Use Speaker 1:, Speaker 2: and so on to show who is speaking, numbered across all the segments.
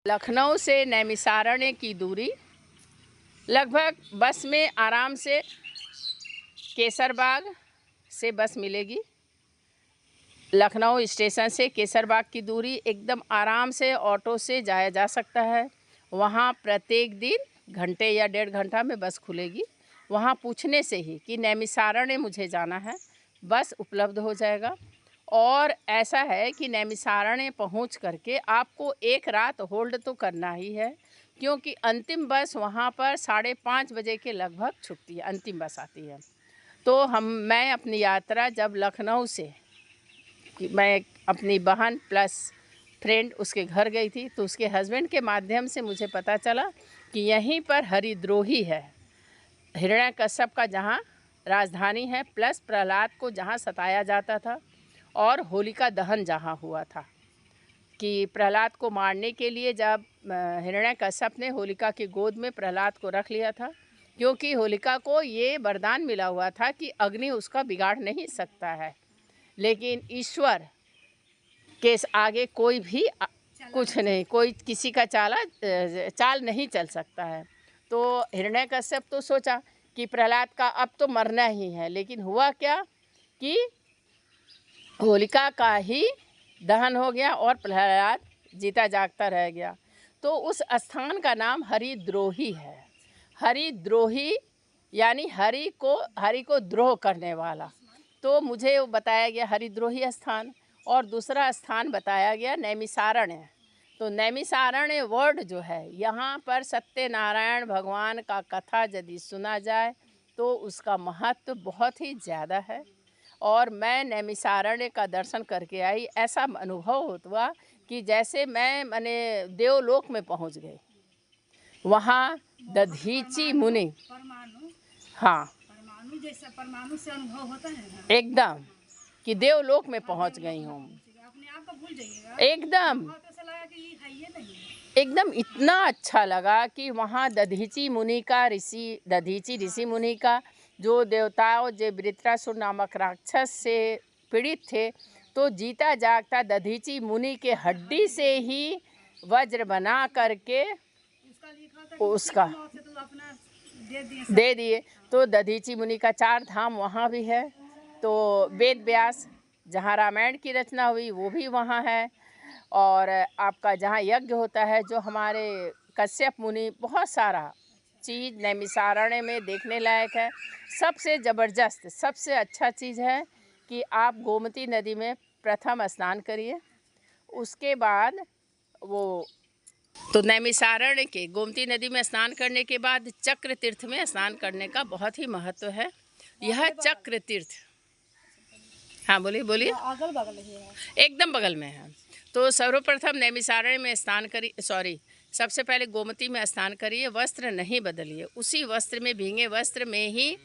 Speaker 1: लखनऊ से नैमिषारण्य की दूरी लगभग बस में आराम से केसरबाग से बस मिलेगी। लखनऊ स्टेशन से केसरबाग की दूरी एकदम आराम से ऑटो से जाया जा सकता है। वहाँ प्रत्येक दिन घंटे या 1.5 घंटा में बस खुलेगी। वहाँ पूछने से ही कि नैमिषारण्य मुझे जाना है, बस उपलब्ध हो जाएगा। और ऐसा है कि नैमिषारण्य पहुँच करके आपको एक रात होल्ड तो करना ही है, क्योंकि अंतिम बस वहाँ पर 5:30 बजे के लगभग छुटती है, अंतिम बस आती है। तो मैं अपनी यात्रा जब लखनऊ से मैं अपनी बहन प्लस फ्रेंड उसके घर गई थी, तो उसके हस्बैंड के माध्यम से मुझे पता चला कि यहीं पर हरिद्रोही है, हिरण्यकश्यप का जहाँ राजधानी है, प्लस प्रहलाद को जहाँ सताया जाता था और होलिका दहन जहाँ हुआ था। कि प्रहलाद को मारने के लिए जब हिरण्यकश्यप ने होलिका की गोद में प्रहलाद को रख लिया था, क्योंकि होलिका को ये वरदान मिला हुआ था कि अग्नि उसका बिगाड़ नहीं सकता है, लेकिन ईश्वर के आगे कोई भी कुछ नहीं, कोई किसी का चाल नहीं चल सकता है। तो हिरण्यकश्यप तो सोचा कि प्रहलाद का अब तो मरना ही है, लेकिन हुआ क्या कि होलिका का ही दहन हो गया और प्रहलाद जीता जागता रह गया। तो उस स्थान का नाम हरिद्रोही है। हरिद्रोही यानी हरि को द्रोह करने वाला। तो मुझे बताया गया हरिद्रोही स्थान, और दूसरा स्थान बताया गया नैमिषारण्य। तो नैमिषारण्य वर्ड जो है, यहाँ पर सत्यनारायण भगवान का कथा यदि सुना जाए तो उसका महत्व बहुत ही ज़्यादा है। और मैं नैमिषारण्य का दर्शन करके आई, ऐसा अनुभव हुआ कि जैसे मैंने देवलोक में पहुंच गई। वहाँ दधीची मुनि, हाँ
Speaker 2: परमाणु जैसा, परमाणु से अनुभव होता है ना?
Speaker 1: एकदम कि देवलोक में पहुंच गई हूँ।
Speaker 2: अपने आप को भूल जाइएगा
Speaker 1: एकदम
Speaker 2: ऐसा लगा कि ये है, ये नहीं है।
Speaker 1: एकदम इतना अच्छा लगा कि वहाँ दधीची ऋषि मुनि का जो देवताओं जो वृत्रासुर नामक राक्षस से पीड़ित थे, तो जीता जागता दधीची मुनि के हड्डी से ही वज्र बना करके उसका दे दिए। तो दधीची मुनि का 4 धाम वहाँ भी है। तो वेद व्यास जहाँ रामायण की रचना हुई वो भी वहाँ है। और आपका जहाँ यज्ञ होता है, जो हमारे कश्यप मुनि, बहुत सारा चीज़ नैमिषारण्य में देखने लायक है। सबसे ज़बरदस्त, सबसे अच्छा चीज़ है कि आप गोमती नदी में प्रथम स्नान करिए। उसके बाद तो नैमिषारण्य के गोमती नदी में स्नान करने के बाद चक्र तीर्थ में स्नान करने का बहुत ही महत्व है। यह चक्र तीर्थ, हाँ बोलिए।
Speaker 2: अगल बगल ही है,
Speaker 1: एकदम बगल में है। तो सर्वप्रथम नैमिषारण्य में स्नान करिए, सबसे पहले गोमती में स्नान करिए, वस्त्र नहीं बदलिए, उसी वस्त्र में, भींगे वस्त्र में ही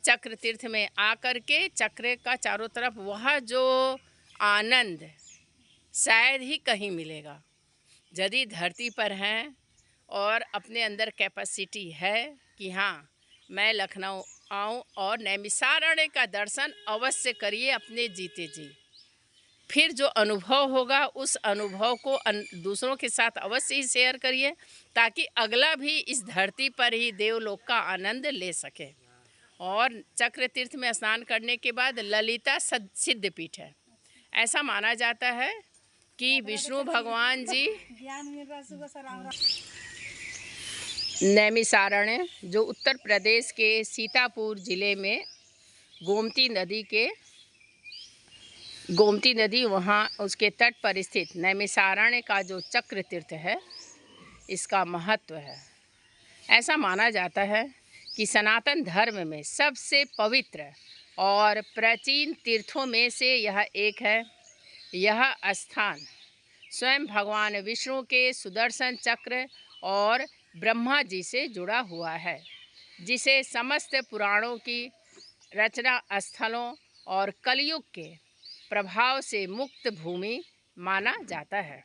Speaker 1: चक्र तीर्थ में आकर के चक्र का चारों तरफ वह जो आनंद शायद ही कहीं मिलेगा। यदि धरती पर हैं और अपने अंदर कैपेसिटी है कि हाँ मैं लखनऊ आऊँ और नैमिषारण्य का दर्शन अवश्य करिए अपने जीते जी। फिर जो अनुभव होगा उस अनुभव को दूसरों के साथ अवश्य ही शेयर करिए, ताकि अगला भी इस धरती पर ही देवलोक का आनंद ले सके। और चक्र तीर्थ में स्नान करने के बाद ललिता सिद्धपीठ है। ऐसा माना जाता है कि विष्णु भगवान जी नैमिषारण्य जो उत्तर प्रदेश के सीतापुर ज़िले में गोमती नदी वहाँ उसके तट पर स्थित नैमिषारण्य का जो चक्र तीर्थ है, इसका महत्व है। ऐसा माना जाता है कि सनातन धर्म में सबसे पवित्र और प्राचीन तीर्थों में से यह एक है। यह स्थान स्वयं भगवान विष्णु के सुदर्शन चक्र और ब्रह्मा जी से जुड़ा हुआ है, जिसे समस्त पुराणों की रचना स्थलों और कलयुग के प्रभाव से मुक्त भूमि माना जाता है।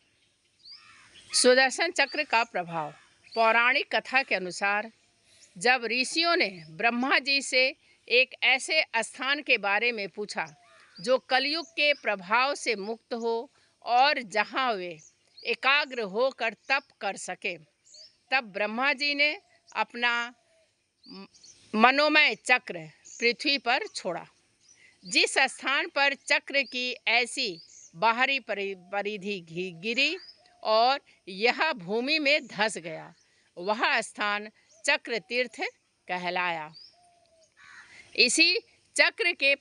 Speaker 1: सुदर्शन चक्र का प्रभाव, पौराणिक कथा के अनुसार जब ऋषियों ने ब्रह्मा जी से एक ऐसे स्थान के बारे में पूछा जो कलयुग के प्रभाव से मुक्त हो और जहाँ वे एकाग्र होकर तप कर सके। तब ब्रह्मा जी ने अपना मनोमय चक्र पृथ्वी पर छोड़ा। जिस स्थान पर चक्र की ऐसी बाहरी परिधि गिरी और यह भूमि में धंस गया, वह स्थान चक्र तीर्थ कहलाया। इसी चक्र के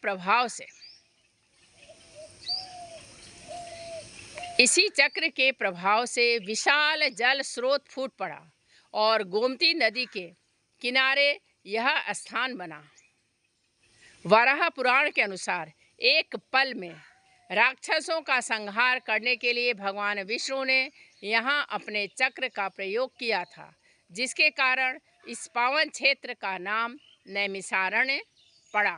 Speaker 1: प्रभाव से विशाल जल स्रोत फूट पड़ा और गोमती नदी के किनारे यह स्थान बना। वराह पुराण के अनुसार एक पल में राक्षसों का संहार करने के लिए भगवान विष्णु ने यहाँ अपने चक्र का प्रयोग किया था, जिसके कारण इस पावन क्षेत्र का नाम नैमिषारण्य पड़ा।